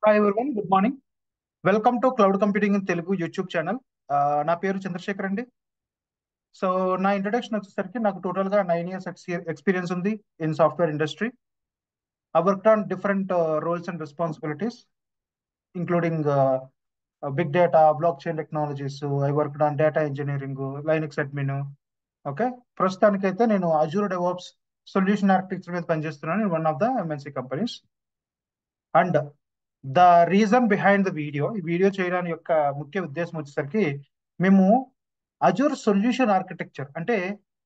Hi everyone, good morning. Welcome to cloud computing in Telugu YouTube channel. నా పేరు చంద్రశేఖర్ అండి. So నా ఇంట్రడక్షన్ వచ్చేసరికి నాకు టోటల్గా 9 years ఎక్స్పీరియన్స్ ఉంది in software industry. I worked on different roles and responsibilities, including big data, blockchain technologies. So I worked on data engineering, Linux admin. Okay, ప్రస్తుతానికైతే నేను అజూర్ డెవాప్స్ సొల్యూషన్ ఆర్కిటెక్చర్ మీద పనిచేస్తున్నాను in one of the MNC companies. And the reason behind the ఈ video చేయడానికి యొక్క ముఖ్య ఉద్దేశం వచ్చేసరికి మేము అజూర్ సొల్యూషన్ ఆర్కిటెక్చర్ అంటే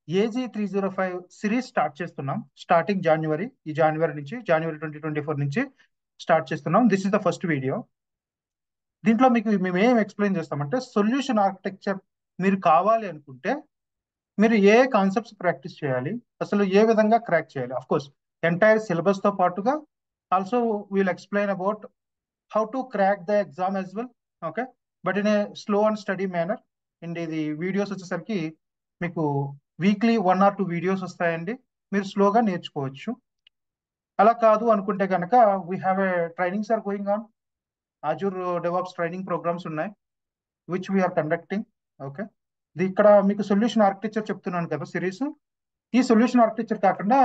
AZ305 సిరీస్ స్టార్ట్ చేస్తున్నాం. స్టార్టింగ్ జనవరి నుంచి జనవరి 2024 నుంచి స్టార్ట్ చేస్తున్నాం. This is the first video. దీంట్లో మీకు మేము ఏం ఎక్స్ప్లెయిన్ చేస్తామంటే, సొల్యూషన్ ఆర్కిటెక్చర్ మీరు కావాలి అనుకుంటే మీరు ఏ కాన్సెప్ట్స్ ప్రాక్టీస్ చేయాలి, అసలు ఏ విధంగా క్రాక్ చేయాలి. అఫ్ కోర్స్ ఎంటైర్ సిలబస్ తో పాటుగా also will explain about how to crack the exam as well, okay, but in a slow and steady manner. And ఇది వీడియోస్ వచ్చేసరికి మీకు వీక్లీ 1 or 2 వీడియోస్ వస్తాయండి, మీరు స్లోగా నేర్చుకోవచ్చు. అలా కాదు అనుకుంటే కనుక we have a trainings are going on. Azure DevOps training programs ఉన్నాయి విచ్ వీఆర్ కండక్టింగ్. ఓకే, ఇక్కడ మీకు సొల్యూషన్ ఆర్కిటెక్చర్ చెప్తున్నాను కదా సిరీస్. ఈ సొల్యూషన్ ఆర్కిటెక్చర్ కాకుండా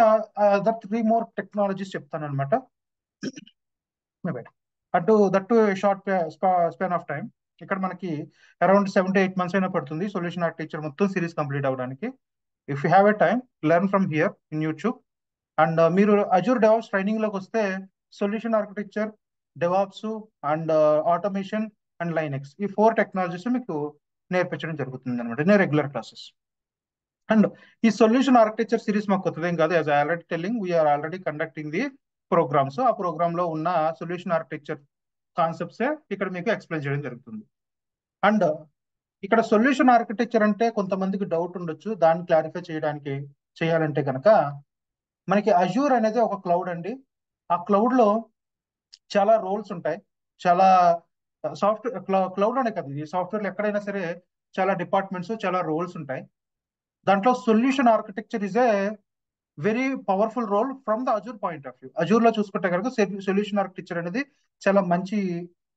అదర్ 3 more టెక్నాలజీస్ చెప్తాను అనమాట. అటు that short span of time. ఇక్కడ మనకి అరౌండ్ 7 to 8 months అయినా పడుతుంది సొల్యూషన్ ఆర్కిటెక్చర్ మొత్తం సిరీస్ కంప్లీట్ అవ్వడానికి. If you have a time, learn from here in YouTube. And మీరు అజూర్ డెవాప్స్ ట్రైనింగ్ లోకి వస్తే solution architecture, DevOps and automation and Linux, ఈ 4 టెక్నాలజీస్ మీకు నేర్పించడం జరుగుతుంది అనమాట ఇన్ రెగ్యులర్ క్లాసెస్. అండ్ ఈ సొల్యూషన్ ఆర్కిటెక్చర్ సిరీస్ మాకు కొత్తదేం కాదు. As I already telling, we are already conducting the programs. ఆ ప్రోగ్రామ్ లో ఉన్న సొల్యూషన్ ఆర్కిటెక్చర్ కాన్సెప్ట్స్ ఇక్కడ మీకు ఎక్స్ప్లెయిన్ చేయడం జరుగుతుంది. అండ్ ఇక్కడ సొల్యూషన్ ఆర్కిటెక్చర్ అంటే కొంతమందికి డౌట్ ఉండొచ్చు, దాన్ని క్లారిఫై చేయాలంటే కనుక మనకి అజూర్ అనేది ఒక క్లౌడ్ అండి. ఆ క్లౌడ్ లో చాలా రోల్స్ ఉంటాయి. చాలా సాఫ్ట్వేర్ క్లౌడ్ అనే కదా, ఈ సాఫ్ట్వేర్ ఎక్కడైనా సరే చాలా డిపార్ట్మెంట్స్, చాలా రోల్స్ ఉంటాయి. దాంట్లో solution architecture is a very powerful role from the Azure point of view. Azure లో చూసుకుంటే కనుక సొల్యూషన్ ఆర్కిటెక్చర్ అనేది చాలా మంచి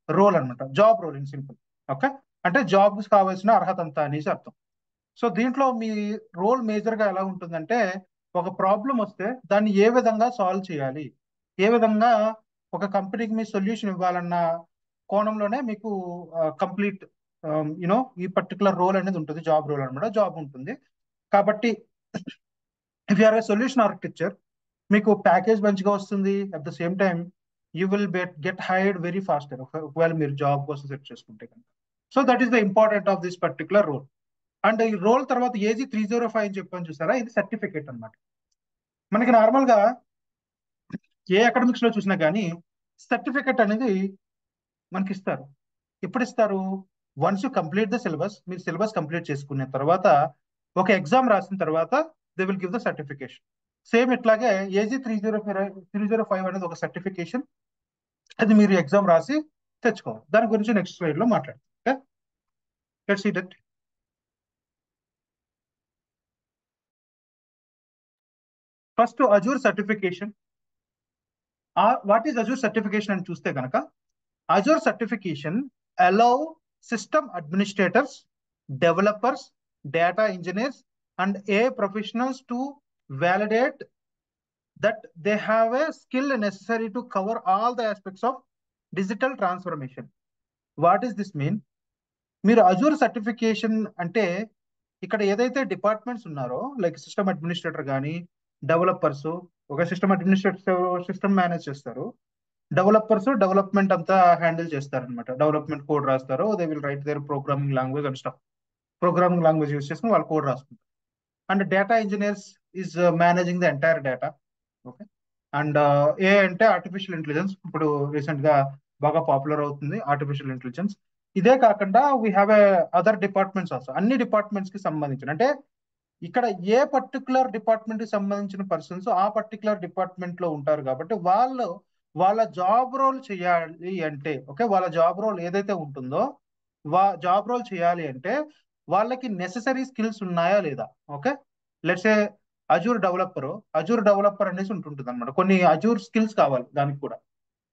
రోల్ అనమాట, job role in simple. Okay, అంటే జాబ్ కావాల్సిన అర్హత అంతా అనేసి అర్థం. సో దీంట్లో మీ రోల్ మేజర్ గా ఎలా ఉంటుందంటే, ఒక ప్రాబ్లం వస్తే దాన్ని ఏ విధంగా సాల్వ్ చేయాలి, ఏ విధంగా ఒక కంపెనీకి మీ సొల్యూషన్ ఇవ్వాలన్న కోణంలోనే మీకు కంప్లీట్ ఈ పర్టికులర్ రోల్ అనేది ఉంటుంది, జాబ్ రోల్ అనమాట, జాబ్ ఉంటుంది. కాబట్టి if you are a solution architecture, మీకు ప్యాకేజ్ మంచిగా వస్తుంది. At the same time you will get hired very faster ఒకవేళ మీరు జాబ్ కోసం సెట్ చేసుకుంటే కనుక. So that is the important of this particular role. And ఈ రోల్ తర్వాత AZ305 అని చెప్పని చూసారా, ఇది సర్టిఫికేట్ అనమాట. మనకి నార్మల్ గా ఏ అకాడమిక్స్ లో చూసినా కానీ సర్టిఫికేట్ అనేది మనకి ఇస్తారు. ఎప్పుడు ఇస్తారు? Once you complete the syllabus, మీరు సిలబస్ కంప్లీట్ చేసుకున్న తర్వాత ఒక ఎగ్జామ్ రాసిన తర్వాత they will give the certification. Same ఇట్లాగే AZ305 అనేది ఒక సర్టిఫికేషన్. అది మీరు ఎగ్జామ్ రాసి తెచ్చుకోవాలి. దాని గురించి నెక్స్ట్ స్లైడ్ లో మాట్లాడతాం. Okay, let's see that. First Azure certification. What is Azure certification అని చూస్తే కనుక, Azure certification allow system administrators, developers, data engineers and AI professionals to validate that they have a skill necessary to cover all the aspects of digital transformation. What does this mean? మీరు Azure certification అంటే ఇక్కడ ఏదైతే departments ఉన్నారో, like system administrator కానీ, developers, ఒక system administrator system manage చేస్తారు, developers development అంతా handle చేస్తారనమాట. డెవలప్మెంట్ కోడ్ రాస్తారు, they will write their programming language and stuff. Programming language use చేసుకుని వాళ్ళు కోడ్ రాసుకుంటారు. And data engineers is managing the entire data. Okay, and A అంటే artificial intelligence, ఇప్పుడు recent గా బాగా పాపులర్ అవుతుంది ఆర్టిఫిషియల్ ఇంటెలిజెన్స్. ఇదే కాకుండా we have A other departments also. అన్ని డిపార్ట్మెంట్స్ కి సంబంధించిన, అంటే ఇక్కడ ఏ పర్టికులర్ డిపార్ట్మెంట్ కి సంబంధించిన పర్సన్స్ ఆ పర్టికులర్ డిపార్ట్మెంట్ లో ఉంటారు కాబట్టి వాళ్ళ జాబ్ రోల్ చేయాలి అంటే, ఓకే, వాళ్ళ జాబ్ రోల్ ఏదైతే ఉంటుందో జాబ్ రోల్ చేయాలి అంటే వాళ్ళకి నెసెసరీ స్కిల్స్ ఉన్నాయా లేదా. Okay, let's A Azure developer అనేసి ఉంటుంటుంది అనమాట. కొన్ని అజూర్ స్కిల్స్ కావాలి దానికి కూడా.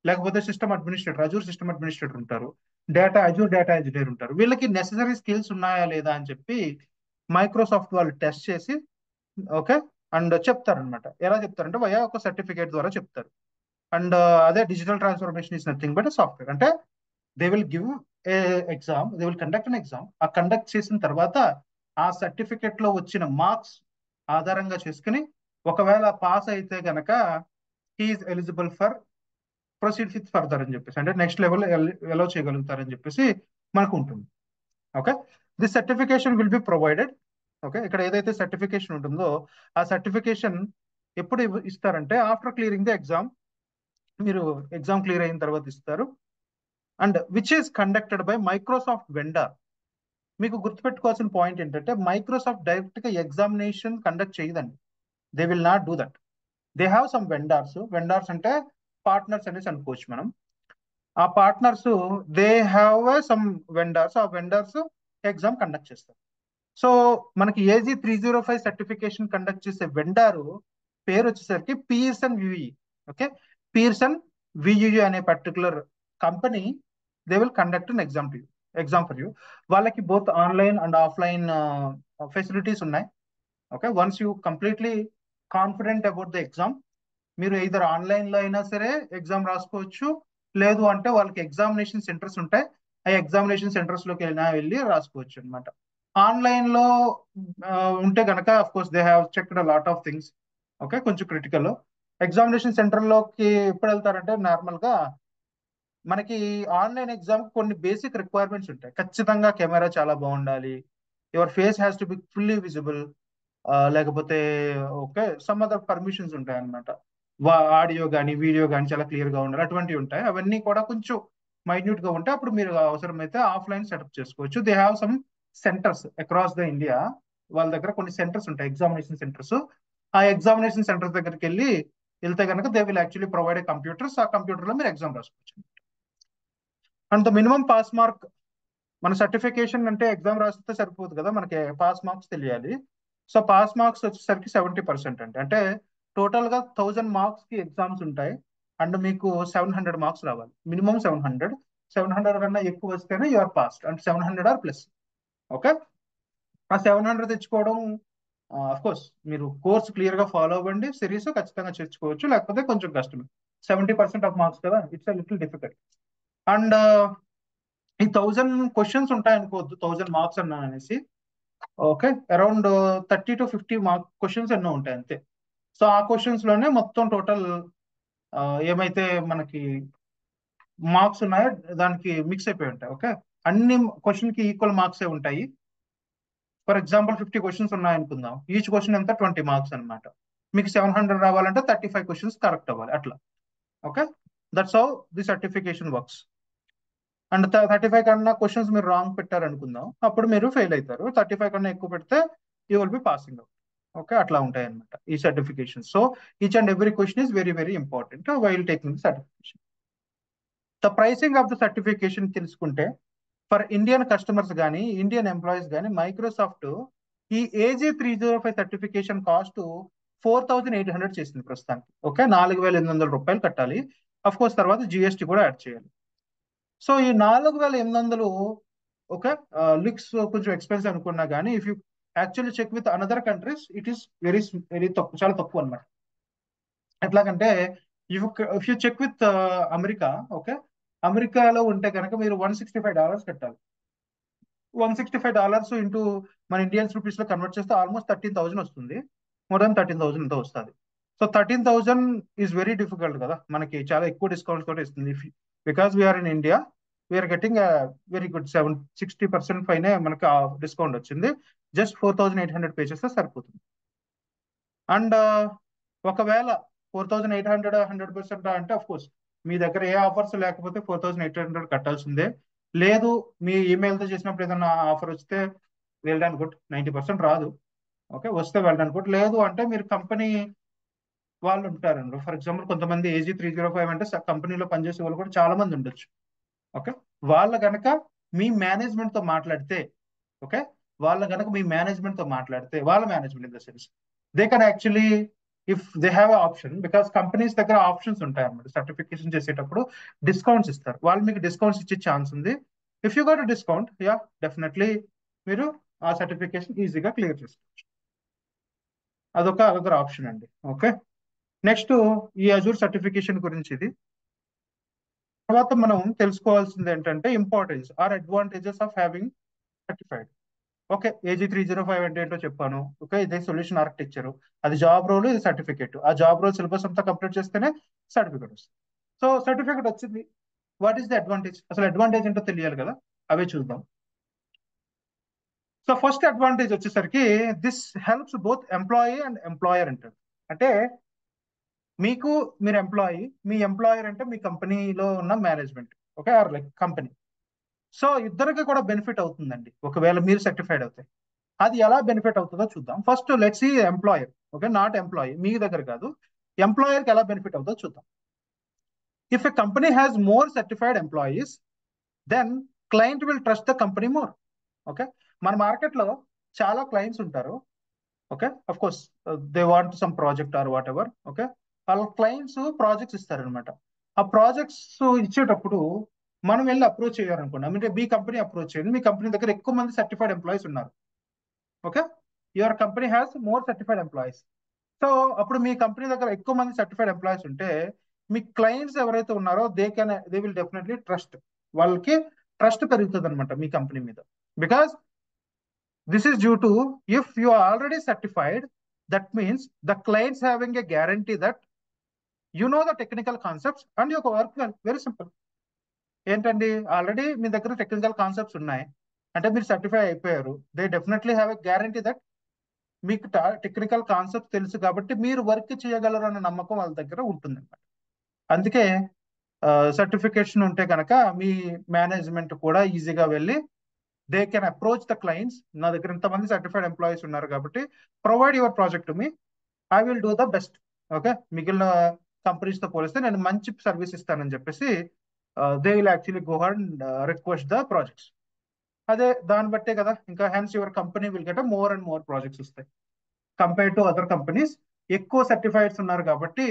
లేకపోతే system administrator, Azure system administrator ఉంటారు, అజూర్ డేటా ఇంజనీర్ ఉంటారు. వీళ్ళకి నెసెసరీ స్కిల్స్ ఉన్నాయా లేదా అని చెప్పి మైక్రోసాఫ్ట్ వాళ్ళు టెస్ట్ చేసి ఓకే అండ్ చెప్తారనమాట. ఎలా చెప్తారంటే వయా ఒక సర్టిఫికేట్ ద్వారా చెప్తారు. అండ్ అదే digital transformation is nothing but software. అంటే they will give a exam, they will conduct an exam. ఆ కండక్ట్ చేసిన తర్వాత ఆ సర్టిఫికెట్ లో వచ్చిన మార్క్స్ ఆధారంగా చేసుకుని ఒకవేళ పాస్ అయితే గనక he is eligible for proceed with further అని చెప్పేసి, అంటే నెక్స్ట్ లెవెల్ ఎలా చేయగలుగుతారని చెప్పేసి మనకు ఉంటుంది. Okay, this certification will be provided. Okay, ఇక్కడ ఏదైతే సర్టిఫికేషన్ ఉంటుందో ఆ సర్టిఫికేషన్ ఎప్పుడు ఇస్తారంటే ఆఫ్టర్ క్లియరింగ్ ద ఎగ్జామ్. మీరు ఎగ్జామ్ క్లియర్ అయిన తర్వాత ఇస్తారు. And which is conducted by Microsoft vendor. మీకు గుర్తుపెట్టుకోవాల్సిన పాయింట్ ఏంటంటే మైక్రోసాఫ్ట్ డైరెక్ట్ గా ఎగ్జామినేషన్ కండక్ట్ చేయదండి. They will not do that. They have some vendors. Vendors అంటే పార్ట్నర్స్ అనేసి అనుకోవచ్చు మనం. ఆ partners they have some vendors. ఆ వెండార్స్ ఎగ్జామ్ కండక్ట్ చేస్తారు. సో మనకి AZ305 సర్టిఫికేషన్ కండక్ట్ చేసే వెండారు పేరు వచ్చేసరికి Pearson VUE. Okay, Pearson VUE అనే particular company they will conduct an exam for you. వాళ్ళకి both online and offline facilities ఉన్నాయి. Okay, once you completely confident about the exam, మీరు ఇద్దరు online లో అయినా సరే ఎగ్జామ్ రాసుకోవచ్చు. లేదు అంటే వాళ్ళకి ఎగ్జామినేషన్ సెంటర్స్ ఉంటాయి, ఆ ఎగ్జామినేషన్ సెంటర్స్ లోకి వెళ్ళి రాసుకోవచ్చు అనమాట. ఆన్లైన్ లో ఉంటే గనక of course they have checked a lot of things. Okay, కొంచెం క్రిటికల్. ఎగ్జామినేషన్ సెంటర్ లోకి ఎప్పుడు వెళ్తారంటే నార్మల్ గా మనకి ఆన్లైన్ ఎగ్జామ్ కొన్ని బేసిక్ రిక్వైర్మెంట్స్ ఉంటాయి. ఖచ్చితంగా కెమెరా చాలా బాగుండాలి, your face has to be fully visible, లేకపోతే ఓకే సమ్ అదర్ పర్మిషన్స్ ఉంటాయి అనమాట. ఆడియో కానీ వీడియో కానీ చాలా క్లియర్ గా ఉండాలి, అటువంటివి ఉంటాయి. అవన్నీ కూడా కొంచెం మైన్యూట్ గా ఉంటాయి. అప్పుడు మీరు అవసరమైతే ఆఫ్లైన్ సెటప్ చేసుకోవచ్చు. They have some centres across the India. వాళ్ళ దగ్గర కొన్ని సెంటర్స్ ఉంటాయి, ఎగ్జామినేషన్ సెంటర్స్. ఆ ఎగ్జామినేషన్ సెంటర్స్ దగ్గరికి వెళ్తే కనుక they will actually provide computers. ఆ కంప్యూటర్ లో మీరు ఎగ్జామ్ రాసుకోవచ్చు. And the minimum pass mark, మన సర్టిఫికేషన్ అంటే ఎగ్జామ్ రాస్తే సరిపోదు కదా, మనకి పాస్ మార్క్స్ తెలియాలి. సో పాస్ మార్క్స్ వచ్చేసరికి 70% అండి. అంటే టోటల్ గా 1000 మార్క్స్ కి ఎగ్జామ్స్ ఉంటాయి. అండ్ మీకు 700 మార్క్స్ రావాలి, మినిమం 700 కన్నా ఎక్కువ వస్తేనే యూఆర్ పాస్డ్, అంటే 700 ఆర్ ప్లస్. ఓకే, ఆ 700 తెచ్చుకోవడం అఫ్ కోర్స్ మీరు కోర్స్ క్లియర్ గా ఫాలో అవ్వండి, సిరీస్ ఖచ్చితంగా చేర్చుకోవచ్చు, లేకపోతే కొంచెం కష్టమే. 70% ఆఫ్ మార్క్స్ కదా, ఇట్స్ లిటిల్ డిఫికల్ట్. అండ్ ఈ 1000 క్వశ్చన్స్ ఉంటాయి అనుకోవద్దు, 1000 మార్క్స్ అన్నా అనేసి. ఓకే, అరౌండ్ 30 to 50 క్వశ్చన్స్ ఎన్నో ఉంటాయి అంతే. సో ఆ క్వశ్చన్స్ లోనే మొత్తం టోటల్ ఏమైతే మనకి మార్క్స్ ఉన్నాయో దానికి మిక్స్ అయిపోయి ఉంటాయి. ఓకే, అన్ని క్వశ్చన్ కి ఈక్వల్ మార్క్సే ఉంటాయి. ఫర్ ఎగ్జాంపుల్ 50 క్వశ్చన్స్ ఉన్నాయనుకుందాం, ఈచ్ క్వశ్చన్ ఎంత 20 మార్క్స్ అనమాట. మీకు 700 రావాలంటే 35 క్వశ్చన్స్ కరెక్ట్ అవ్వాలి అట్లా. Okay, that's how the certification works. And 35 కన్నా క్వశ్చన్స్ మీరు రాంగ్ పెట్టారనుకుందాం, అప్పుడు మీరు ఫెయిల్ అవుతారు. 35 కన్నా ఎక్కువ పెడితే you will be passing out. Okay, అట్లా ఉంటాయి అనమాట ఈ certification. So each and every question is very very important while taking the certification. The pricing of the certification తెలుసుకుంటే, ఫర్ ఇండియన్ కస్టమర్స్ కానీ ఇండియన్ ఎంప్లాయీస్ కానీ మైక్రోసాఫ్ట్ ఈ AZ305 certification cost 4800 చేసింది ప్రస్తుతానికి. ఓకే, 4800 రూపాయలు కట్టాలి. అఫ్ కోర్స్ తర్వాత GST కూడా యాడ్ చేయాలి. సో ఈ 4800 ఓకే లుక్స్ కొంచెం ఎక్స్పెన్సివ్ అనుకున్నా కానీ if you actually check with another countries it is very very తక్కువ, చాలా తక్కువ అనమాట. ఎట్లాగంటే if you check with America, okay అమెరికాలో ఉంటే కనుక మీరు $165 కట్టాలి. $165 ఇంటూ మన ఇండియన్స్ రూపీస్ లో కన్వర్ట్ చేస్తే ఆల్మోస్ట్ 13,000 వస్తుంది. మోర్ దాన్ 13,000 ఎంతో వస్తుంది. సో 13,000 ఈజ్ వెరీ డిఫికల్ట్ కదా, మనకి చాలా ఎక్కువ డిస్కౌంట్స్ కూడా ఇస్తుంది. Because we are in India, we are getting very good 60% పైనే మనకి డిస్కౌంట్ వచ్చింది. జస్ట్ 4800 పే చేస్తే సరిపోతుంది. అండ్ ఒకవేళ 4800 100% అంటే అఫ్ కోర్స్ మీ దగ్గర ఏ ఆఫర్స్ లేకపోతే 4800 కట్టాల్సిందే. లేదు మీ ఈమెయిల్తో చేసినప్పుడు ఏదైనా ఆఫర్ వస్తే వెళ్ళడానికి గుడ్, 90% రాదు. ఓకే, వస్తే వెళ్ళడానికి గుడ్. లేదు అంటే మీరు కంపెనీ వాళ్ళు ఉంటారండి. ఫర్ ఎగ్జాంపుల్ కొంతమంది AZ305 అంటే కంపెనీలో పనిచేసే వాళ్ళు కూడా చాలా మంది ఉండొచ్చు. ఓకే, వాళ్ళ గనక మీ మేనేజ్మెంట్ తో మాట్లాడితే, ఓకే వాళ్ళ గనక మీ మేనేజ్మెంట్ తో మాట్లాడితే, వాళ్ళ management in the sense they can actually if they have option, because companies దగ్గర ఆప్షన్స్ ఉంటాయి అన్నమాట. సర్టిఫికేషన్ చేసేటప్పుడు డిస్కౌంట్స్ ఇస్తారు, వాళ్ళు మీకు డిస్కౌంట్స్ ఇచ్చే ఛాన్స్ ఉంది. If you got discount, yeah definitely మీరు ఆ సర్టిఫికేషన్ ఈజీగా క్లియర్ చేసుకోవచ్చు. అదొక ఆప్షన్ అండి. ఓకే, నెక్స్ట్ ఈ అజూర్ సర్టిఫికేషన్ గురించి ఇది. తర్వాత మనం తెలుసుకోవాల్సింది ఏంటంటే importance or advantages of having certified. Okay, AZ305 అంటే ఏంటో చెప్పాను. ఓకే, ఇదే సొల్యూషన్ ఆర్కిటెక్చర్, అది జాబ్ రోల్, ఇది సర్టిఫికేట్. ఆ జాబ్ రోల్ సిలబస్ అంతా కంప్లీట్ చేస్తేనే సర్టిఫికేట్ వస్తుంది. సో సర్టిఫికేట్ వచ్చింది, వాట్ ఈస్ ది అడ్వాంటేజ్? అసలు అడ్వాంటేజ్ ఏంటో తెలియాలి కదా, అవే చూద్దాం. సో ఫస్ట్ అడ్వాంటేజ్ వచ్చేసరికి this helps both employee and employer అంటారు. అంటే మీకు, మీరు ఎంప్లాయీ, మీ ఎంప్లాయర్ అంటే మీ కంపెనీలో ఉన్న management, okay, or like company. So ఇద్దరికి కూడా బెనిఫిట్ అవుతుందండి ఒకవేళ మీరు సర్టిఫైడ్ అవుతే. అది ఎలా బెనిఫిట్ అవుతుందో చూద్దాం. First let's see employer, okay, not employee, మీ దగ్గర కాదు, ఎంప్లాయర్కి ఎలా బెనిఫిట్ అవుతుందో చూద్దాం. If a company has more certified employees, then client will trust the company more. Okay, మన మార్కెట్లో చాలా క్లయింట్స్ ఉంటారు. Okay, of course they want some project or whatever okay. ఓకే, వాళ్ళ క్లయింట్స్ ప్రాజెక్ట్స్ ఇస్తారనమాట. ఆ ప్రాజెక్ట్స్ ఇచ్చేటప్పుడు మనం వెళ్ళి అప్రోచ్ చేయాలనుకున్నాం అంటే మీ కంపెనీ అప్రోచ్ చేయండి, మీ కంపెనీ దగ్గర ఎక్కువ మంది సర్టిఫైడ్ ఎంప్లాయీస్ ఉన్నారు. Okay, your company has more certified employees. So అప్పుడు మీ కంపెనీ దగ్గర ఎక్కువ మంది సర్టిఫైడ్ ఎంప్లాయీస్ ఉంటే మీ క్లయింట్స్ ఎవరైతే ఉన్నారో దే విల్ డెఫినెట్లీ ట్రస్ట్, వాళ్ళకి ట్రస్ట్ పెరుగుతుంది అనమాట మీ కంపెనీ మీద. Because this is due to, if you are already certified, that means the clients having a guarantee that you know the technical concepts and you work well. Very simple. ఏంటండి, already మీ దగ్గర technical concepts ఉన్నాయి అంటే మీరు certify అయిపోయారు. They definitely have a guarantee that మీకు technical concept తెలుసు కాబట్టి మీరు వర్క్ చేయగలరు అన్న నమ్మకం వాళ్ళ దగ్గర ఉంటుంది అనమాట. అందుకే సర్టిఫికేషన్ ఉంటే కనుక మీ మేనేజ్మెంట్ కూడా ఈజీగా వెళ్ళి they can approach the clients, నా దగ్గర ఇంతమంది సర్టిఫైడ్ ఎంప్లాయీస్ ఉన్నారు కాబట్టి provide your project to me, I will do the best. Okay, మిగిలిన కంపెనీస్ తో పోలిస్తే నేను మంచి సర్వీస్ ఇస్తానని చెప్పేసి they will actually go and request the projects. అదే దాన్ని బట్టే కదా ఇంకా hence your company will get more and more projects వస్తాయి కంపేర్ టు అదర్ కంపెనీస్. ఎక్కువ సర్టిఫైడ్స్ ఉన్నారు కాబట్టి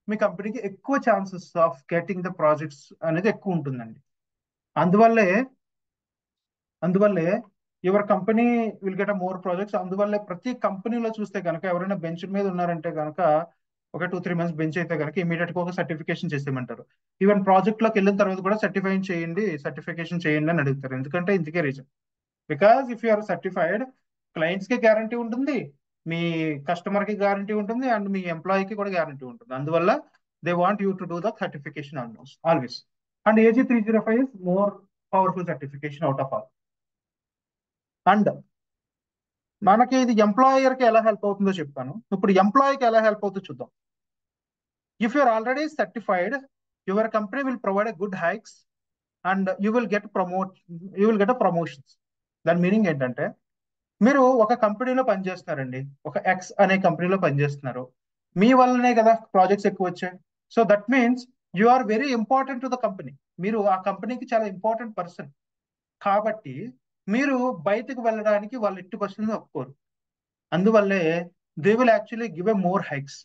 మీ కంపెనీకి ఎక్కువ chances of getting the projects అనేది ఎక్కువ ఉంటుందండి. అందువల్లే అందువల్లే your company will get more projects. అందువల్లే ప్రతి కంపెనీలో చూస్తే కనుక ఎవరైనా బెంచ్ మీద ఉన్నారంటే కనుక ఒక 2-3 మంత్స్ బెంచ్ అయితే కనుక ఇమీడియట్ గా ఒక సర్టిఫికేషన్ చేసేయమంటారు. ఈవెన్ ప్రాజెక్ట్ లోకి వెళ్ళిన తర్వాత కూడా సర్టిఫికేషన్ చేయండి అని అడుగుతారు. ఎందుకంటే ఇందుకే reason, because if you are certified, clients కి గ్యారంటీ ఉంటుంది, మీ కస్టమర్ కి గ్యారంటీ ఉంటుంది, అండ్ మీ ఎంప్లాయీకి కూడా గ్యారంటీ ఉంటుంది. అందువల్ల they want you to do the certification almost always. And AZ305 is more powerful certification out of all. And మనకి ఇది ఎంప్లాయర్ కి ఎలా హెల్ప్ అవుతుందో చెప్తాను. ఇప్పుడు ఎంప్లాయీకి ఎలా హెల్ప్ అవుతుందో చూద్దాం. If you are already certified, your company will provide a good hikes and you will get promotions. దాని మీనింగ్ ఏంటంటే మీరు ఒక కంపెనీలో పనిచేస్తున్నారండి, ఒక ఎక్స్ అనే కంపెనీలో పనిచేస్తున్నారు, మీ వల్లనే కదా ప్రాజెక్ట్స్ ఎక్కువ వచ్చాయి. So that means you are very important to the company, మీరు ఆ కంపెనీకి చాలా ఇంపార్టెంట్ పర్సన్. కాబట్టి మీరు బయటకు వెళ్ళడానికి వాళ్ళు ఎట్టి పరిస్థితుల్లో ఒప్పుకోరు. అందువల్లే they will actually give a more hikes,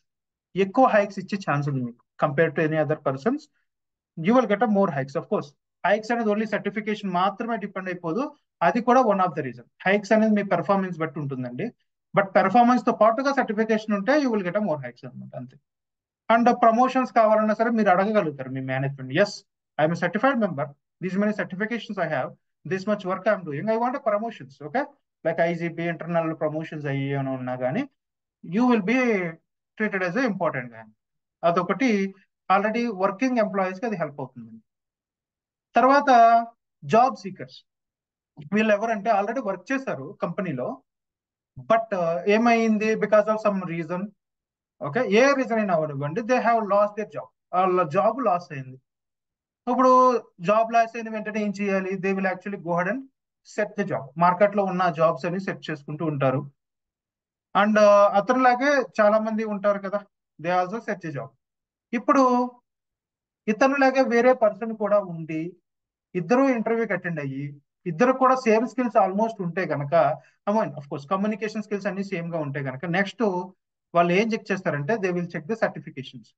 ఎక్కువ హైక్స్ ఇచ్చే ఛాన్స్ ఉంది మీకు compare to any other persons. You will get more hikes. Of course hikes అనేది ఓన్లీ సర్టిఫికేషన్ మాత్రమే డిపెండ్ అయిపోదు, అది కూడా one of the reason. Hikes అనేది మీ పెర్ఫార్మెన్స్ బట్టి ఉంటుందండి, బట్ పెర్ఫార్మెన్స్ తో పాటుగా సర్టిఫికేషన్ ఉంటే you will get more hikes అనమాట, అంతే. అండ్ ప్రమోషన్స్ కావాలన్నా సరే మీరు అడగగలుగుతారు మీ management, yes I'm certified member, these many certifications I have, this much work I'm doing, I want promotions. Okay, like IGP internal promotions అయ్యి అని ఉన్నా కానీ you will be treated as important గా. అదొకటి ఆల్రెడీ వర్కింగ్ ఎంప్లాయీస్ కి అది help అవుతుంది. తర్వాత జాబ్ సీకర్స్, వీళ్ళు ఎవరంటే ఆల్రెడీ వర్క్ చేశారు కంపెనీలో, బట్ ఏమైంది, because of some reason, okay, ఏ రీజన్ అయినా అవ్వనివ్వండి, they have loss their job, వాళ్ళ జాబ్ లాస్ అయింది. ఇప్పుడు జాబ్ లాస్ అయిన వెంటనే ఏం చేయాలి, they will actually go head and set the job, market లో ఉన్న జాబ్స్ అని సెట్ చేసుకుంటూ ఉంటారు. అండ్ అతనిలాగే చాలా మంది ఉంటారు కదా, దే ఆల్సో సెట్ జాబ్. ఇప్పుడు ఇతనులాగే వేరే పర్సన్ కూడా ఉండి ఇద్దరు ఇంటర్వ్యూకి అటెండ్ అయ్యి ఇద్దరు కూడా సేమ్ స్కిల్స్ ఆల్మోస్ట్ ఉంటే కనుక, I mean of course communication skills అన్ని సేమ్ గా ఉంటే కనుక నెక్స్ట్ వాళ్ళు ఏం చెక్ చేస్తారంటే they will check the certifications.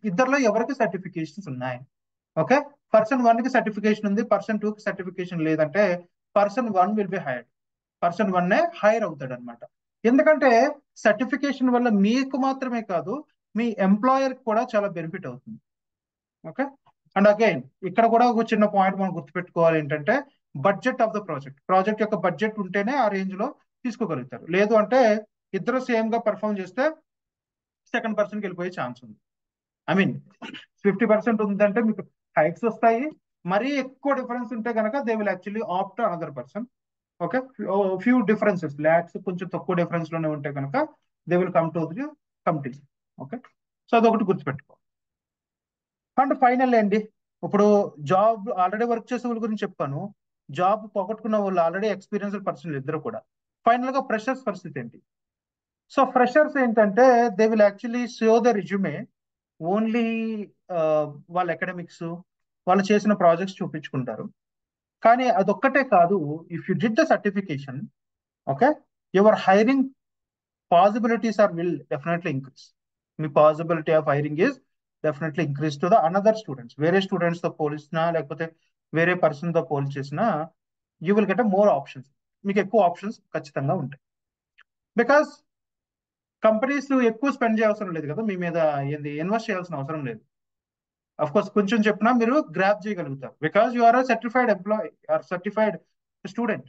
ఇద్దరిలో ఎవరికి సర్టిఫికేషన్స్ ఉన్నాయి, ఓకే. పర్సన్ 1 కి సర్టిఫికేషన్ ఉంది, పర్సన్ 2 కి సర్టిఫికేషన్ లేదంటే person 1 will be hired. Person 1 hire అవుతాడు అనమాట. ఎందుకంటే సర్టిఫికేషన్ వల్ల మీకు మాత్రమే కాదు, మీ ఎంప్లాయర్ కూడా చాలా బెనిఫిట్ అవుతుంది, ఓకే. అండ్ అగైన్ ఇక్కడ కూడా ఒక చిన్న పాయింట్ మనం గుర్తుపెట్టుకోవాలి ఏంటంటే బడ్జెట్ ఆఫ్ ద ప్రాజెక్ట్ యొక్క బడ్జెట్ ఉంటేనే ఆ రేంజ్ లో తీసుకోగలుగుతారు. లేదు అంటే ఇద్దరు సేమ్ గా పర్ఫామ్ చేస్తే సెకండ్ పర్సన్కి వెళ్ళిపోయే ఛాన్స్ ఉంది. ఐ మీన్ 50% ఉందంటే మీకు హైక్స్ వస్తాయి. మరీ ఎక్కువ డిఫరెన్స్ ఉంటే కనుక they will actually opt another person, okay. Few differences lakhs కొంచెం తక్కువ డిఫరెన్స్ లోనే ఉంటే కనుక they will come to the committee, okay. So అదొకటి గుర్తుపెట్టుకో. అండ్ ఫైనల్ ఏంటి, ఇప్పుడు జాబ్ ఆల్రెడీ వర్క్ చేసే వాళ్ళ గురించి చెప్పాను. జాబ్ పోగొట్టుకున్న వాళ్ళు ఆల్రెడీ ఎక్స్పీరియన్స్డ్ పర్సన్ ఇద్దరు కూడా. ఫైనల్ గా ఫ్రెషర్స్ పరిస్థితి ఏంటి? సో ఫ్రెషర్స్ ఏంటంటే they will actually show the resume only వాళ్ళ అకాడమిక్స్, వాళ్ళు చేసిన ప్రాజెక్ట్స్ చూపించుకుంటారు. కానీ అదొక్కటే కాదు, if you did the certification, okay, your hiring possibilities are will definitely increase. మీ possibility of hiring is definitely increase to the another students. వేరే students తో పోల్చినా లేకపోతే వేరే పర్సన్ తో పోల్చి చేసినా you will get more options. మీకు ఎక్కువ ఆప్షన్స్ ఖచ్చితంగా ఉంటాయి. బికాస్ కంపెనీస్ ఎక్కువ స్పెండ్ చేయాల్సిన లేదు కదా మీ మీద, ఏంది ఇన్వెస్ట్ చేయాల్సిన అవసరం లేదు. అఫ్ కోర్స్ కొంచెం చెప్పినా మీరు గ్రాప్ చేయగలుగుతారు because you are certified employee or certified student.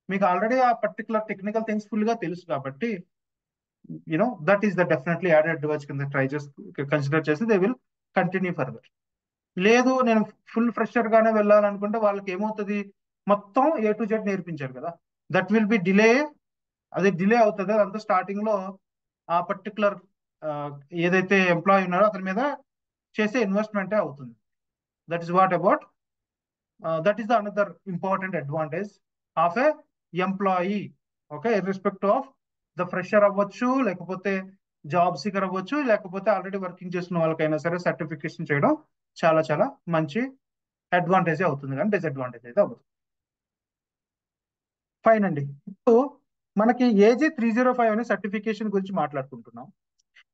మీకు ఆల్రెడీ ఆ పర్టికులర్ టెక్నికల్ థింగ్స్ ఫుల్ గా తెలుసు కాబట్టి that is the definitely added advantage కింద ట్రై చేసి కన్సిడర్ చేసి దే విల్ కంటిన్యూ ఫర్దర్. లేదు నేను ఫుల్ ఫ్రెషర్ గానే వెళ్ళాలనుకుంటే వాళ్ళకి ఏమవుతుంది, మొత్తం A to Z నేర్పించారు కదా, దట్ విల్ బి డిలే. అది డిలే అవుతుంది, అదంతా స్టార్టింగ్ లో ఆ పర్టికులర్ ఏదైతే ఎంప్లాయీ ఉన్నారో అతని మీద చేసే ఇన్వెస్ట్మెంటే అవుతుంది. That is what about that is the another important advantage of a employee, okay. Irrespective of the fresher అవ్వచ్చు, లేకపోతే జాబ్ సీకర్ అవ్వచ్చు, లేకపోతే ఆల్రెడీ వర్కింగ్ చేస్తున్న వాళ్ళకైనా సరే సర్టిఫికేషన్ చేయడం చాలా చాలా మంచి అడ్వాంటేజ్ అవుతుంది, కానీ డిసడ్వాంటేజ్ అయితే అవుతుంది. ఫైన్ అండి. ఇప్పుడు మనకి AJ305 అనే సర్టిఫికేషన్ గురించి మాట్లాడుకుంటున్నాం.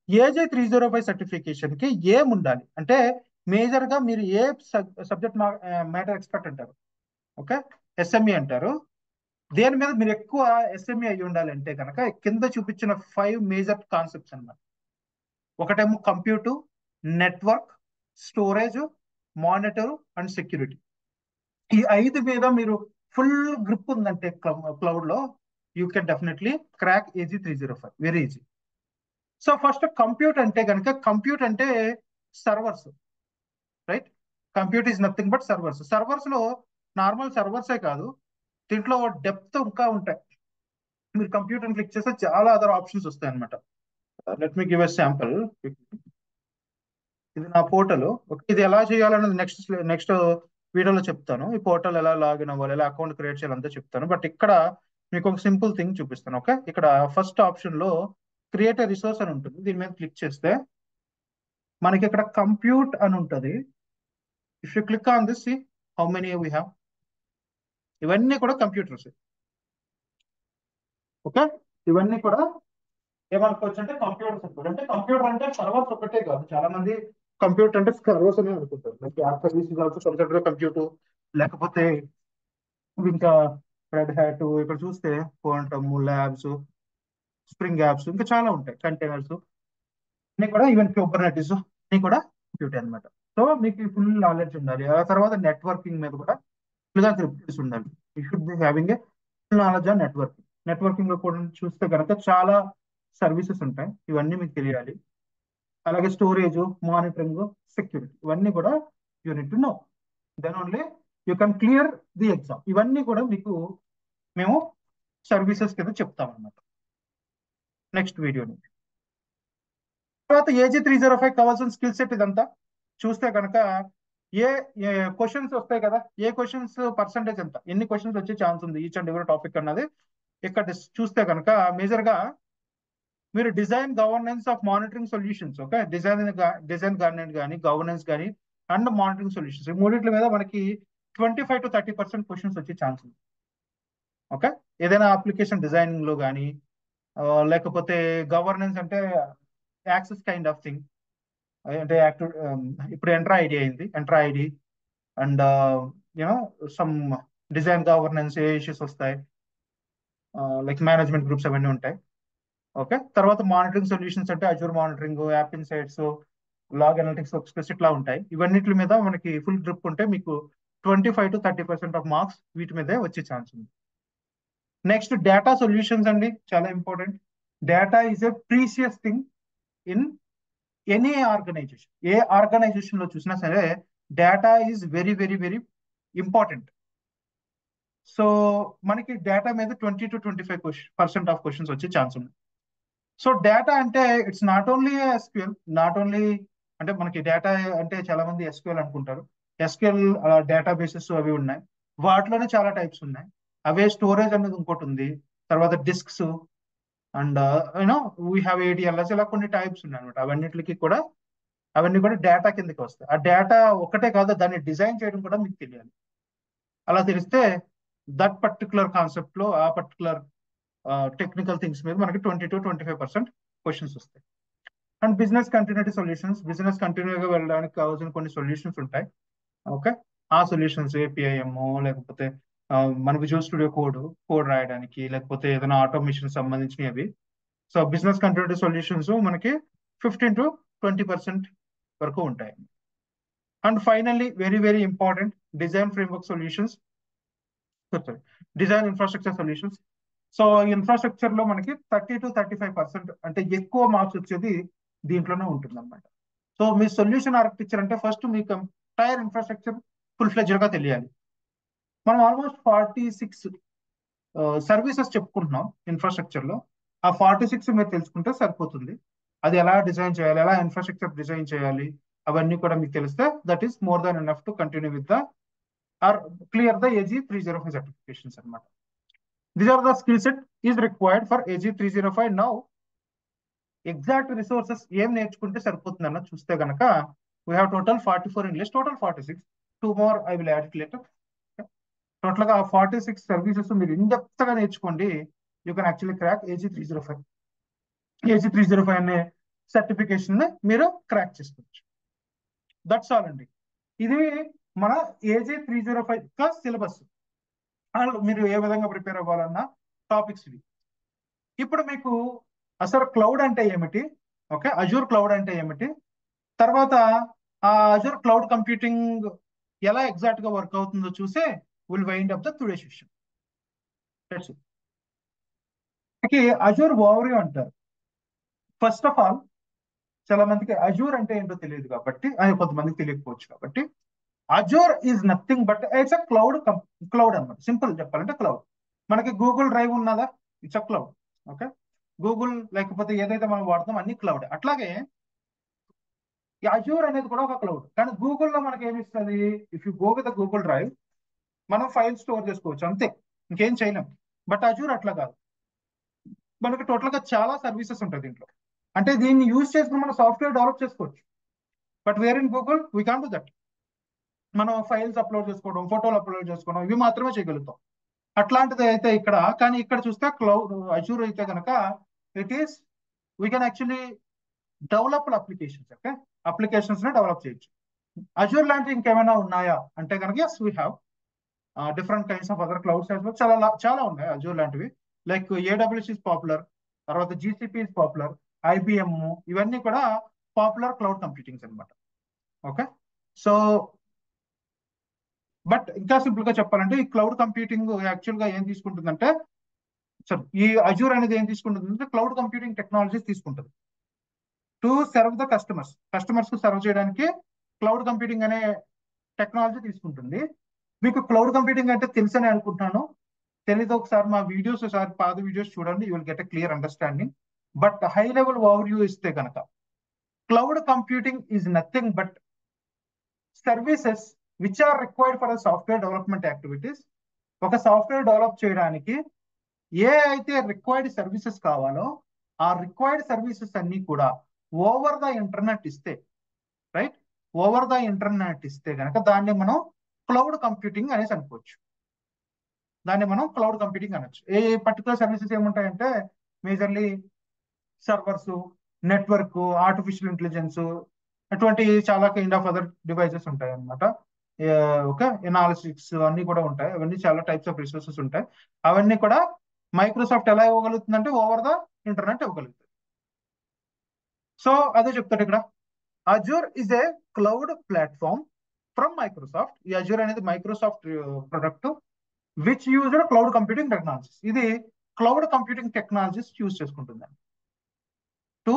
AJ305 సర్టిఫికేషన్ కి ఏం ఉండాలి అంటే మేజర్ గా మీరు ఏ సబ్జెక్ట్ మ్యాటర్ ఎక్స్పర్ట్ అంటారు, ఓకే, SME అంటారు. దేని మీద మీరు ఎక్కువ SME అయి ఉండాలంటే కనుక కింద చూపించిన 5 మేజర్ కాన్సెప్ట్స్ అన్నమాట. ఒకటేమో computer, network, storage, monitor and security. ఈ 5 మీద మీరు ఫుల్ గ్రిప్ ఉందంటే క్లౌడ్ లో you can definitely crack AJ305 very easy. So first compute అంటే కనుక కంప్యూట్ అంటే servers, right. Compute is nothing but servers. Servers లో నార్మల్ సర్వర్సే కాదు, దీంట్లో డెప్త్ ఇంకా ఉంటాయి. మీరు కంప్యూటర్ క్లిక్ చేస్తే చాలా అదర్ ఆప్షన్స్ వస్తాయి అనమాట. Let me give a sample. ఇది నా పోర్టల్, ఇది ఎలా చేయాలన్నది నెక్స్ట్ వీడియోలో చెప్తాను. ఈ పోర్టల్ ఎలా లాగిన్ అవ్వాలి, ఎలా అకౌంట్ క్రియేట్ చేయాలంతా చెప్తాను. బట్ ఇక్కడ మీకు ఒక సింపుల్ థింగ్ చూపిస్తాను, ఓకే. ఇక్కడ ఫస్ట్ ఆప్షన్ లో క్రియేట్ ఎ రిసోర్స్ అని ఉంటుంది, దీని మీద క్లిక్ చేస్తే మనకి ఇక్కడ కంప్యూట్ అని ఉంటుంది. If you click on this, see how many we have. ఇవన్నీ కూడా కంప్యూటర్స్, ఓకే. ఇవన్నీ కూడా ఏమనుకోవచ్చు అంటే కంప్యూటర్స్ అనుకోవచ్చు. అంటే కంప్యూటర్ అంటే సర్వర్స్ ఒకటే కాదు, చాలా మంది కంప్యూటర్ అంటే సర్వర్స్ అనే అనుకుంటారు. Like app services also computer computer, లేకపోతే ఇంకా రెడ్ హ్యాట్, ఇక్కడ చూస్తే క్వాంటమ్ ల్యాబ్స్, స్ప్రింగ్ యాప్స్, ఇంకా చాలా ఉంటాయి, కంటైనర్స్ అన్ని కూడా, ఈవెన్ కుబర్నెటిస్ అన్ని కూడా కంప్యూటర్ అనమాట. సో మీకు ఫుల్ నాలెడ్జ్ ఉండాలి. ఆ తర్వాత నెట్వర్కింగ్ మీద కూడా ఫుల్ గా గ్రిప్ ఉండాలి. You should be having a full knowledge on networking. Networking లో కూడా చూస్తే కనుక చాలా సర్వీసెస్ ఉంటాయి, ఇవన్నీ మీకు తెలియాలి. అలాగే స్టోరేజ్, మానిటరింగ్, సెక్యూరిటీ, ఇవన్నీ కూడా you need to know. Then only you can clear the exam. ఇవన్నీ కూడా మీకు మేము సర్వీసెస్ కింద చెప్తాం అనమాట నెక్స్ట్ వీడియోని. తర్వాత AJ305 కావాల్సిన స్కిల్ సెట్ ఇదంతా చూస్తే కనుక ఏ క్వశ్చన్స్ వస్తాయి కదా, ఏ క్వశ్చన్స్ పర్సంటేజ్ ఎంత, ఎన్ని క్వశ్చన్స్ వచ్చే ఛాన్స్ ఉంది ఈచ్ అండ్ ఎవరి టాపిక్ అన్నది ఇక్కడ చూస్తే కనుక మేజర్ గా మీరు design governance of monitoring solutions, okay. Design governance కానీ గవర్నెన్స్ కానీ అండ్ మానిటరింగ్ సొల్యూషన్స్, ఈ మూడింటి మీద మనకి 25 to 30% క్వశ్చన్స్ వచ్చే ఛాన్స్ ఉంది, ఓకే. ఏదైనా అప్లికేషన్ డిజైనింగ్ లో కానీ లేకపోతే గవర్నెన్స్ అంటే యాక్సెస్ కైండ్ ఆఫ్ థింగ్. అంటే యాక్టివ్ ఇప్పుడు ఎంట్రా ఐడి అయింది, Entra ID and you know some design governance ఏ ఇష్యూస్ వస్తాయి, లైక్ మేనేజ్మెంట్ గ్రూప్స్ అవన్నీ ఉంటాయి. ఓకే, తర్వాత మానిటరింగ్ సొల్యూషన్స్ అంటే Azure monitoring, app insights, log analytics work ఇట్లా ఉంటాయి. ఇవన్నిటి మీద మనకి ఫుల్ గ్రిప్ ఉంటే మీకు 25 to 30% ఆఫ్ మార్క్స్ వీటి మీదే వచ్చే ఛాన్స్ ఉంది. నెక్స్ట్ డేటా సొల్యూషన్స్ అండి, చాలా important. Data is a precious thing in any organisation. ఏ ఆర్గనైజేషన్ లో చూసినా సరే data is very very very important. So మనకి డేటా మీద 20 to 25% ఆఫ్ క్వశ్చన్స్ వచ్చే ఛాన్స్ ఉంది. సో డేటా అంటే it's not only SQL, not only అంటే మనకి డేటా అంటే చాలా మంది ఎస్క్యూఎల్ అనుకుంటారు. ఎస్క్యూఎల్ డేటా బేసెస్ అవి ఉన్నాయి, వాటిలోనే చాలా టైప్స్ ఉన్నాయి. అవే స్టోరేజ్ అనేది ఇంకోటి ఉంది, తర్వాత discs and you know we have ADLS, ఇలా కొన్ని టైప్స్ ఉన్నాయి అనమాట. అవన్నీ కూడా డేటా కిందకి వస్తాయి. ఆ డేటా ఒకటే కాదు, దాన్ని డిజైన్ చేయడం కూడా మీకు తెలియాలి. అలా తెలిస్తే దట్ పర్టికులర్ కాన్సెప్ట్ లో ఆ పర్టికులర్ టెక్నికల్ థింగ్స్ మీద మనకి 20 to 25% క్వశ్చన్స్ వస్తాయి. And business continuity solutions, business కంటిన్యూగా వెళ్ళడానికి కావాల్సిన కొన్ని సొల్యూషన్స్ ఉంటాయి. ఓకే, ఆ సొల్యూషన్స్ ఏపీఐఎం లేకపోతే మన విజువల్ స్టూడియో కోడ్ రాయడానికి, లేకపోతే ఏదైనా ఆటోమేషన్ సంబంధించినవి. సో బిజినెస్ కంటిన్యూటీ సొల్యూషన్స్ మనకి 15 to 20% వరకు ఉంటాయి. And finally very very important, design framework solutions, design infrastructure solutions. So infrastructure లో మనకి 30 to 35% అంటే ఎక్కువ మార్క్స్ వచ్చేది దీంట్లోనే ఉంటుంది అనమాట. సో మీ సొల్యూషన్ ఆర్కిటెక్చర్ అంటే ఫస్ట్ మీకు ఎంటైర్ ఇన్ఫ్రాస్ట్రక్చర్ ఫుల్ ఫ్లెడ్జ్డ్ గా తెలియాలి. మనం ఆల్మోస్ట్ 46 సర్వీసెస్ చెప్పుకుంటున్నాం ఇన్ఫ్రాస్ట్రక్చర్ లో. ఆ 46 మీరు తెలుసుకుంటే సరిపోతుంది. అది ఎలా డిజైన్ చేయాలి, ఎలా ఇన్ఫ్రాస్ట్రక్చర్ డిజైన్ చేయాలి, అవన్నీ కూడా మీకు తెలిస్తే that is more than enough to continue with the or clear the AG 305 certifications అనమాట. These are the skill set is required for AG 305. Now exact resources ఏం నేర్చుకుంటే సరిపోతుంది అన్న చూస్తే కనుక we have total 44 English, total 46. 2 more I will add it later. Total గా 46 services మీరు in depth గా నేర్చుకోండి. You can actually crack AG 305. AG 305 అనే సర్టిఫికేషన్ ని మీరు క్రాక్ చేసుకోవచ్చు. దట్స్ ఆల్ అండి. ఇది మన AG 305 సిలబస్. మీరు ఏ విధంగా ప్రిపేర్ అవ్వాలన్న టాపిక్స్ ఇవి. ఇప్పుడు మీకు అసలు క్లౌడ్ అంటే ఏమిటి, ఓకే, అజూర్ క్లౌడ్ అంటే ఏమిటి, తర్వాత ఆ అజూర్ క్లౌడ్ కంప్యూటింగ్ ఎలా ఎగ్జాక్ట్ గా వర్క్ అవుతుందో చూసే will wind up the today session. Azure over అంటారు. ఫస్ట్ ఆఫ్ ఆల్ చాలా మందికి అజూర్ అంటే ఏంటో తెలియదు కాబట్టి, అది కొంతమందికి తెలియకపోవచ్చు కాబట్టి, Azure is nothing but it's a cloud అనమాట. సింపుల్ చెప్పాలంటే క్లౌడ్. మనకి గూగుల్ డ్రైవ్ ఉన్నదా, it's a cloud. Okay, Google లేకపోతే ఏదైతే మనం వాడుతాం అన్ని క్లౌడ్. అట్లాగే ఈ అజూర్ అనేది కూడా ఒక క్లౌడ్. కానీ గూగుల్లో మనకి ఏమి ఇస్తుంది, if you go with Google drive మనం ఫైల్ స్టోర్ చేసుకోవచ్చు అంతే, ఇంకేం చేయలేం. బట్ అజూర్ అట్లా కాదు, మనకి టోటల్ గా చాలా సర్వీసెస్ ఉంటాయి దీంట్లో. అంటే దీన్ని యూజ్ చేసుకుని మనం సాఫ్ట్వేర్ డెవలప్ చేసుకోవచ్చు. But where in Google we can do that. మనం ఫైల్స్ అప్లోడ్ చేసుకోవడం, ఫోటోలు అప్లోడ్ చేసుకోవడం ఇవి మాత్రమే చేయగలుగుతాం. అట్లాంటిది అయితే ఇక్కడ, కానీ ఇక్కడ చూస్తే క్లౌడ్ అజూర్ అయితే కనుక it is we can actually develop applications. Okay, applications ని డెవలప్ చేయొచ్చు. అజూర్ లాంటివి ఇంకేమైనా ఉన్నాయా అంటే కనుక yes we have different kinds of other clouds. చాలా చాలా ఉన్నాయి అజూర్ లాంటివి. లైక్ AWS ఇస్ పాపులర్, తర్వాత GCP ఇస్ పాపులర్, IBM, ఇవన్నీ కూడా పాపులర్ క్లౌడ్ కంప్యూటింగ్స్ అనమాట. ఓకే, సో బట్ ఇంకా సింపుల్ గా చెప్పాలంటే ఈ క్లౌడ్ కంప్యూటింగ్ యాక్చువల్ గా ఏం తీసుకుంటుందంటే, ఈ అజూర్ అనేది ఏం తీసుకుంటుందంటే క్లౌడ్ కంప్యూటింగ్ టెక్నాలజీస్ తీసుకుంటుంది టు సర్వ్ ద కస్టమర్స్ కు సర్వ్ చేయడానికి క్లౌడ్ కంప్యూటింగ్ అనే టెక్నాలజీ తీసుకుంటుంది. మీకు క్లౌడ్ కంప్యూటింగ్ అంటే తెలుసని అనుకుంటున్నాను. తెలీదు, ఒకసారి మా వీడియోస్, ఒకసారి పాత వీడియోస్ చూడండి, you will get a clear understanding. But high level overview ఇస్తే కనుక cloud computing is nothing but services which are required for software development activities. ఒక సాఫ్ట్వేర్ డెవలప్ చేయడానికి ఏ అయితే రిక్వైర్డ్ సర్వీసెస్ కావాలో ఆ రిక్వైర్డ్ సర్వీసెస్ అన్ని కూడా ఓవర్ ద ఇంటర్నెట్ ఇస్తే, రైట్, ఓవర్ ద ఇంటర్నెట్ ఇస్తే కనుక దాన్ని మనం క్లౌడ్ కంప్యూటింగ్ అనేసి అనుకోవచ్చు. దాన్ని మనం క్లౌడ్ కంప్యూటింగ్ అనొచ్చు. ఏ పర్టికులర్ సర్వీసెస్ ఏముంటాయంటే majorly servers, network, artificial intelligence, అటువంటి చాలా కైండ్ ఆఫ్ అదర్ డివైసెస్ ఉంటాయి అనమాట. ఓకే, ఎనాలిసిస్ అన్ని కూడా ఉంటాయి. అవన్నీ చాలా టైప్స్ ఆఫ్ రిసోర్సెస్ ఉంటాయి. అవన్నీ కూడా మైక్రోసాఫ్ట్ ఎలా ఇవ్వగలుగుతుంది అంటే ఓవర్ ద ఇంటర్నెట్ ఇవ్వగలుగుతుంది. సో అదే చెప్తాడు ఇక్కడ. Azure is a cloud platform from Microsoft. ఈ అజూర్ అనేది Microsoft product which used cloud computing technologies. ఇది క్లౌడ్ కంప్యూటింగ్ టెక్నాలజీస్ యూజ్ చేసుకుంటుంది to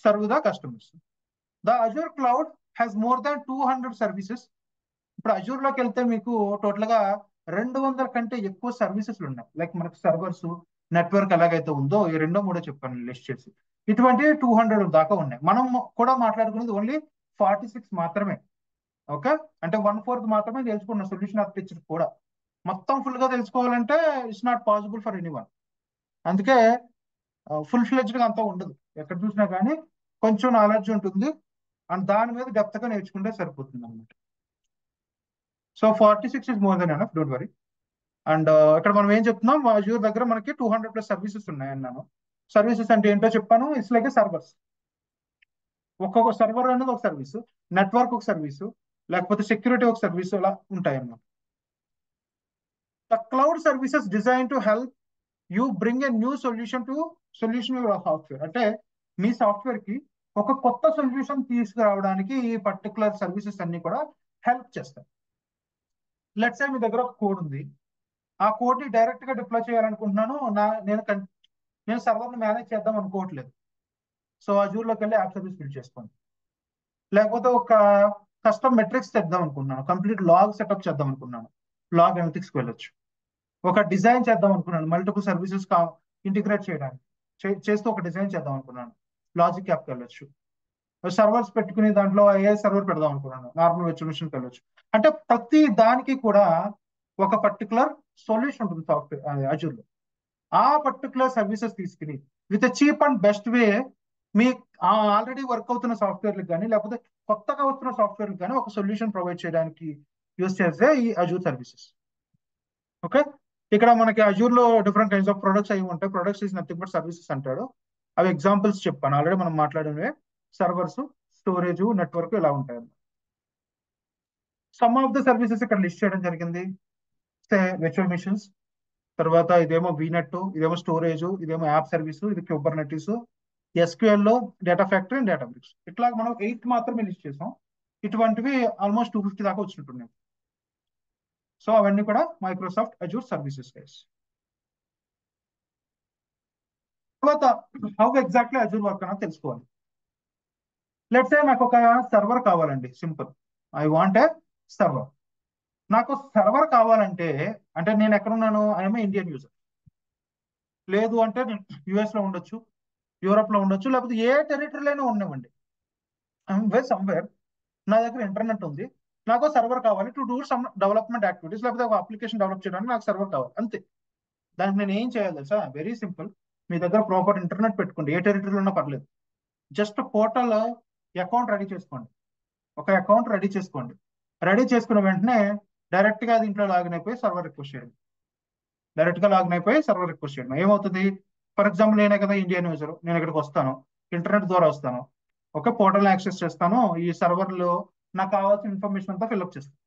serve the customers. The Azure cloud has more than 200 services. ఇప్పుడు Azure లోకి వెళ్తే మీకు total గా 200 కంటే ఎక్కువ సర్వీసెస్ ఉన్నాయి. లైక్ మనకు సర్వర్స్, నెట్వర్క్ ఎలాగైతే ఉందో ఈ రెండో మూడో చెప్పాను లిస్ట్ చేసి, ఇటువంటి 200 దాకా ఉన్నాయి. మనం కూడా మాట్లాడుకునేది ఓన్లీ 46 మాత్రమే. ఓకే, అంటే 1/4 మాత్రమే తెలుసుకున్న సొల్యూషన్ ఆర్కిటెక్చర్ కూడా. మొత్తం ఫుల్ గా తెలుసుకోవాలంటే it's not possible for any one. అందుకే ఫుల్ ఫ్లెడ్జ్డ్ గా అంతా ఉండదు. ఎక్కడ చూసినా కానీ కొంచెం నాలెడ్జ్ ఉంటుంది, అండ్ దాని మీద డెప్త్ గా నేర్చుకుంటే సరిపోతుంది అనమాట. So 46 is more than enough, don't worry. And ఇక్కడ మనం ఏం చెప్తున్నాం, అజూర్ దగ్గర మనకి 200+ సర్వీసెస్ ఉన్నాయి అన్నాను. సర్వీసెస్ అంటే ఏంటో చెప్పాను. It's like servers. ఒక్కొక్క సర్వర్ అనేది ఒక సర్వీస్, నెట్వర్క్ ఒక సర్వీసు, లేకపోతే సెక్యూరిటీ ఒక సర్వీస్, అలా ఉంటాయి అన్నమాట. The cloud services design to help you bring a new solution your software. అంటే మీ సాఫ్ట్వేర్ కి ఒక కొత్త సొల్యూషన్ తీసుకురావడానికి ఈ పర్టికులర్ సర్వీసెస్ అన్ని కూడా హెల్ప్ చేస్తాయి. లెట్స్ సే మీ దగ్గర ఒక కోడ్ ఉంది. ఆ కోడ్ ని డైరెక్ట్ గా డిప్లాయ్ చేయాలనుకుంటున్నాను. నేను సర్వర్ ని మేనేజ్ చేద్దాం అనుకోవట్లేదు. సో అజూర్ లోకి వెళ్ళి యాప్ సర్వీస్ బిల్డ్ చేసుకోండి. లేకపోతే ఒక కస్టమ్ మెట్రిక్స్ తెద్దాం అనుకున్నాను, కంప్లీట్ లాగ్ సెటప్ చేద్దాం అనుకున్నాను, లాగ్ అనలిటిక్స్కి వెళ్ళొచ్చు. ఒక డిజైన్ చేద్దాం అనుకున్నాను, మల్టిపుల్ సర్వీసెస్ ఇంటిగ్రేట్ చేయడానికి చేస్తూ ఒక డిజైన్ చేద్దాం అనుకున్నాను, లాజిక్ యాప్కి వెళ్ళొచ్చు. సర్వర్స్ పెట్టుకుని దాంట్లో ఏ సర్వర్ పెడదాం అనుకున్నాను, నార్మల్ వెర్చువల్ వెళ్ళొచ్చు. అంటే ప్రతి దానికి కూడా ఒక పర్టికులర్ సొల్యూషన్ ఉంటుంది సాఫ్ట్వేర్ అజూర్లో. ఆ పర్టికులర్ సర్వీసెస్ తీసుకుని with cheap and best way me already work అవుతున్న సాఫ్ట్వేర్లకు కానీ లేకపోతే కొత్తగా వస్తున్న సాఫ్ట్వేర్లకు కానీ ఒక సొల్యూషన్ ప్రొవైడ్ చేయడానికి యూజ్ చేసే ఈ అజూర్ సర్వీసెస్. ఓకే, ఇక్కడ మనకి అజూర్ లో డిఫరెంట్ కైండ్స్ ఆఫ్ ప్రొడక్ట్స్ అవి ఉంటాయి. Products is nothing but services అంటాడు. అవి ఎగ్జాంపుల్స్ చెప్పాను ఆల్రెడీ మనం మాట్లాడినవే. సర్వర్స్, స్టోరేజ్, నెట్వర్క్ ఇలా ఉంటాయి. సమ్ ఆఫ్ ద సర్వీసెస్ ఇక్కడ లిస్ట్ చేయడం జరిగింది. విర్చువల్ మిషన్స్, తర్వాత ఇదేమో వీనెట్, ఇదేమో స్టోరేజ్, ఇదేమో యాప్ సర్వీస్, ఇది క్యూబర్నెటీస్, ఎస్క్యూఎల్ లో data factory and Databricks. ఇట్లా మనం 8 మాత్రమే లిస్ట్ చేసాం. ఇటువంటివి ఆల్మోస్ట్ 250 దాకా వచ్చినట్టున్నాయి. సో అవన్నీ కూడా మైక్రోసాఫ్ట్ అజూర్ సర్వీసెస్ గైస్. తర్వాత హౌ ఎగ్జాక్ట్లీ అజూర్ వర్క్ అనేది తెలుసుకోవాలి. లెట్స్ సే నాకు ఒక సర్వర్ కావాలండి, simple. I want a server. నాకు సర్వర్ కావాలంటే, అంటే నేను ఎక్కడున్నాను, ఐఎమ్ ఇండియన్ యూజర్. లేదు అంటే నేను యుఎస్ లో ఉండొచ్చు, యూరోప్ లో ఉండొచ్చు, లేకపోతే ఏ టెరిటరీలోనే ఉండవండి. సమ్వేర్ నా దగ్గర ఇంటర్నెట్ ఉంది, నాకు సర్వర్ కావాలి to do some development activities, లేకపోతే ఒక అప్లికేషన్ డెవలప్ చేయడానికి నాకు సర్వర్ కావాలి అంతే. దానికి నేను ఏం చేయాలి తెలుసా? Very simple. మీ దగ్గర ప్రాపర్ ఇంటర్నెట్ పెట్టుకోండి, ఏ టెరిటరీలో ఉన్నా పర్లేదు. జస్ట్ పోర్టల్ అకౌంట్ రెడీ చేసుకోండి. ఒక అకౌంట్ రెడీ చేసుకోండి. రెడీ చేసుకున్న వెంటనే డైరెక్ట్ గా దీంట్లో లాగిన్ అయిపోయి సర్వర్ రిక్వెస్ట్ చేయండి. డైరెక్ట్ గా లాగిన్ అయిపోయి సర్వర్ రిక్వెస్ట్ చేయడం ఏమవుతుంది? ఫర్ ఎగ్జాంపుల్ నేనే కదా ఇండియన్ యూజర్, నేను ఇక్కడికి వస్తాను, ఇంటర్నెట్ ద్వారా వస్తాను, ఒక పోర్టల్ యాక్సెస్ చేస్తాను. ఈ సర్వర్ లో నాకు కావాల్సిన ఇన్ఫర్మేషన్ అంతా ఫిల్అప్ చేస్తాను.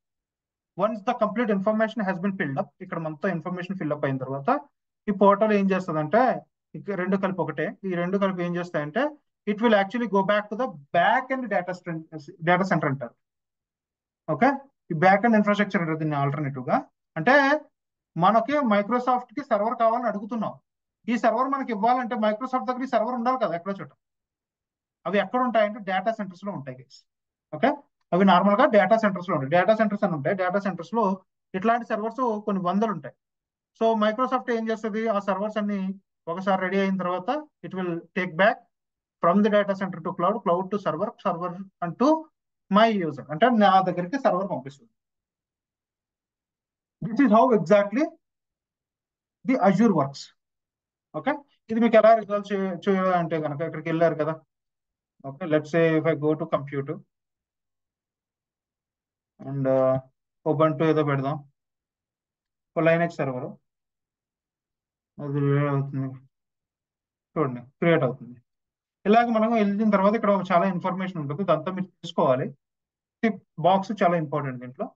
Once the complete information has been filled up, ఇక్కడ మొత్తం ఇన్ఫర్మేషన్ ఫిల్అప్ అయిన తర్వాత ఈ పోర్టల్ ఏం చేస్తుందంటే, రెండు కలిపి ఒకటే, ఈ రెండు కలిపి ఏం చేస్తాయంటే it will actually go back to the back and data centre అంటారు. ఓకే, ఈ బ్యాక్ అండ్ ఇన్ఫ్రాస్ట్రక్చర్ అంటారు దీన్ని ఆల్టర్నేటివ్ గా. అంటే మనకి మైక్రోసాఫ్ట్ కి సర్వర్ కావాలని అడుగుతున్నాం. ఈ సర్వర్ మనకి ఇవ్వాలంటే మైక్రోసాఫ్ట్ దగ్గర ఈ సర్వర్ ఉండాలి కదా ఎక్కడో చోట. అవి ఎక్కడ ఉంటాయంటే డేటా సెంటర్స్ లో ఉంటాయి గైస్. ఓకే, అవి నార్మల్ గా డేటా సెంటర్స్ లో ఉంటాయి. డేటా సెంటర్స్ అని ఉంటాయి. డేటా సెంటర్స్ లో ఇట్లాంటి సర్వర్స్ కొన్ని వందలు ఉంటాయి. సో మైక్రోసాఫ్ట్ ఏం చేస్తుంది, ఆ సర్వర్స్ అన్ని ఒకసారి రెడీ అయిన తర్వాత it will take back from the data centre to cloud, cloud to server, server అంటూ మై యూజర్, అంటే నా దగ్గరికి సర్వర్ పంపిస్తుంది. This is how exactly the Azure works. Okay, ఇది మీకు ఎలా రిజాల్వ్ చేయాలంటే కనుక ఇక్కడికి వెళ్ళారు కదా. Okay, let's say if I go to computer and Ubuntu ఏదో పెడదాం, ఒక లైనక్స్ సర్వర్ అది అవుతుంది. చూడండి క్రియేట్ అవుతుంది. ఇలాగ మనం వెళ్ళిన తర్వాత ఇక్కడ చాలా ఇన్ఫర్మేషన్ ఉంటుంది, ఇదంతా మీరు తీసుకోవాలి. టిప్ బాక్స్ చాలా ఇంపార్టెంట్ దీంట్లో.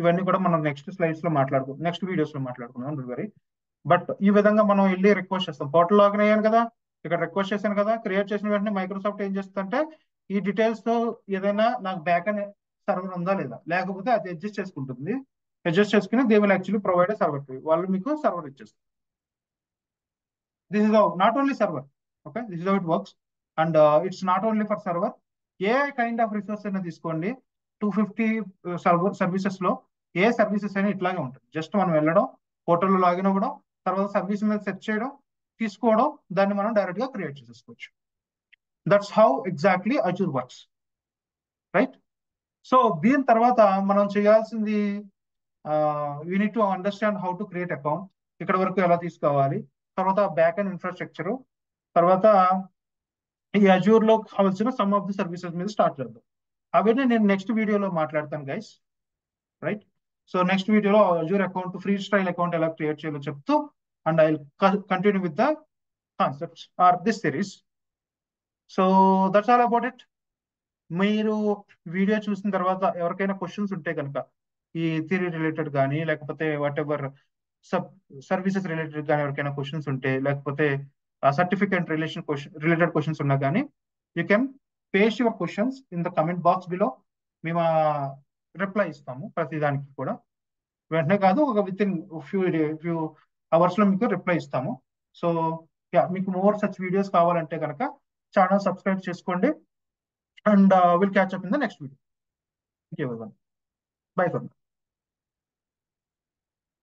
ఇవన్నీ కూడా మనం నెక్స్ట్ స్లైడ్స్ లో మాట్లాడుకుందాం, నెక్స్ట్ వీడియోస్ లో మాట్లాడుకుందాం, డోంట్ వరీ. బట్ ఈ విధంగా మనం వెళ్ళి రిక్వెస్ట్ చేస్తాం. పోర్టల్ లాగిన్ అయ్యాను కదా, ఇక్కడ రిక్వెస్ట్ చేశాను కదా, క్రియేట్ చేసిన వెంటనే మైక్రోసాఫ్ట్ ఏం చేస్తుందంటే ఈ డీటెయిల్స్ తో ఏదైనా నాకు బ్యాక్ అండ్ సర్వర్ ఉందా లేదా, లేకపోతే అది అడ్జస్ట్ చేసుకుంటుంది. అడ్జస్ట్ చేసుకుని they will actually provide server, వాళ్ళు మీకు సర్వర్ ఇచ్చేస్తారు. This is not only server, okay, this is how it works. And it's not only for server, A kind of resource అయినా తీసుకోండి. 250 సర్వీసెస్ లో ఏ సర్వీసెస్ అయినా ఇట్లాగే ఉంటుంది. జస్ట్ మనం వెళ్ళడం, పోర్టల్లో లాగిన్ అవ్వడం, తర్వాత సర్వీస్ మీద సెర్చ్ చేయడం, తీసుకోవడం, దాన్ని మనం డైరెక్ట్ గా క్రియేట్ చేసేసుకోవచ్చు. That's how exactly Azure works, right? So దీని తర్వాత మనం చేయాల్సింది, we need to understand how to create account, ఇక్కడ వరకు ఎలా తీసుకోవాలి, తర్వాత బ్యాక్ అండ్ ఇన్ఫ్రాస్ట్రక్చర్, తర్వాత ఈ అజూర్ లో కావాల్సిన సమ్ ఆఫ్ ది సర్వీసెస్ మీద స్టార్ట్ చేద్దాం. అవన్నీ నేను నెక్స్ట్ వీడియోలో మాట్లాడతాను గైస్, రైట్? సో నెక్స్ట్ వీడియోలో Azure account, free style account ఎలా క్రియేట్ చేయాలో చెప్తూ, and I continue with the concepts or this series. So that's all about it. మీరు వీడియో చూసిన తర్వాత ఎవరికైనా క్వశ్చన్స్ ఉంటే కనుక, ఈ థియరీ రిలేటెడ్ కానీ, లేకపోతే what ever sub services related కానీ ఎవరికైనా క్వశ్చన్స్ ఉంటే, లేకపోతే సర్టిఫికేట్ రిలేటెడ్ క్వశ్చన్స్ ఉన్నా కానీ, you can paste your questions in the comment box below. మేము రిప్లై ఇస్తాము ప్రతి దానికి కూడా. వెంటనే కాదు, ఒక విత్ ఇన్ ఫ్యూ అవర్స్ లో మీకు రిప్లై ఇస్తాము. సో యా, మీకు మోర్ సచ్ వీడియోస్ కావాలంటే కనుక ఛానల్ సబ్స్క్రైబ్ చేసుకోండి. And we'll catch up in the next video. Thank you, everyone. Bye for now.